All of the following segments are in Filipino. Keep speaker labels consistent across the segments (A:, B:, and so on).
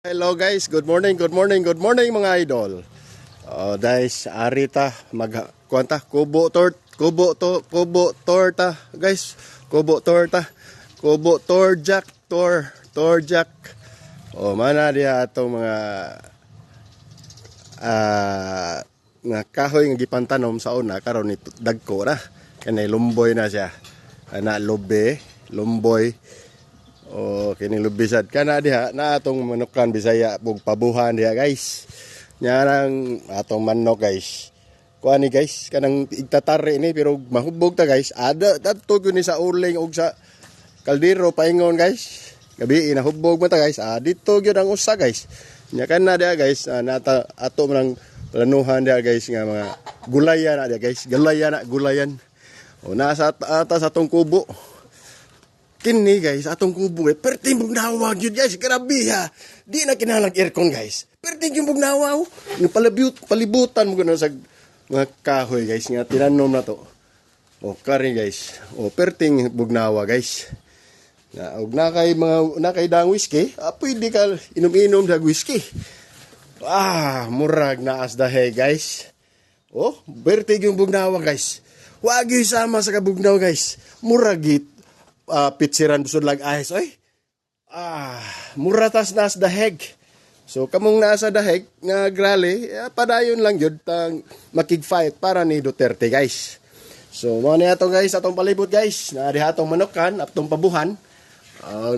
A: Hello guys, good morning, good morning, good morning mga idol. Guys, arita kuanta kubo torta, guys. Kubo torta. Kubo torjak, torjak. Mana dia atong mga kahoy nga gipantanom sa una karon ito dagko na. Kanay lumboy na siya. Ana lumboy. Kini lubisad kana diha na atong manukan Bisaya bug pabuhan diha guys. Nyarang atong manok guys. Kuan ni guys kanang igtatari ni pero mahubog ta guys. Ada dadto gyud ni sa uling ug sa kaldero paingon guys. Gabi inahubog mo ta guys. Dito gyud ang usa guys. Nya kana diha guys nata ato man planuhan diha guys nga mga gulayan na diha guys. Gulayan. Nasa atas atong kubo. Kini guys, atong kubo perting bugnawa gyud guys, grabe ha. Di na kinalang aircon guys. Perting yung bugnawa, yung palibutan mo gano sa mga kahoy guys nga tinanom na to. Kari guys. Perting bugnawa guys. Nakay dang whiskey, pwede ka inom-inom sa whiskey. Murag na as dahe guys. Perting yung bugnawa guys. Wag yung sama sa kabugnaw guys. Muragit. Pitsiran busod lag ayos oy. Muratas nas daheg. So kamong nasa daheg nga grali, padayon lang jud tang makig-fight para ni Duterte guys. So mo ni ato guys atong palibot guys, na diha atong manukan atong pabuhan.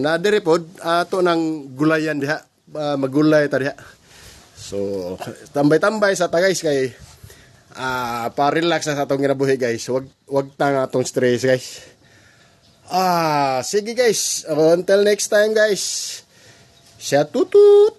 A: Na diri pod ato nang gulayan diha, magulay ta diha. So tambay-tambay sa ta guys kay pa-relax sa atong ginabuhi guys. Wag tang atong stress guys. Sige guys. Until next time guys. Siya tutut.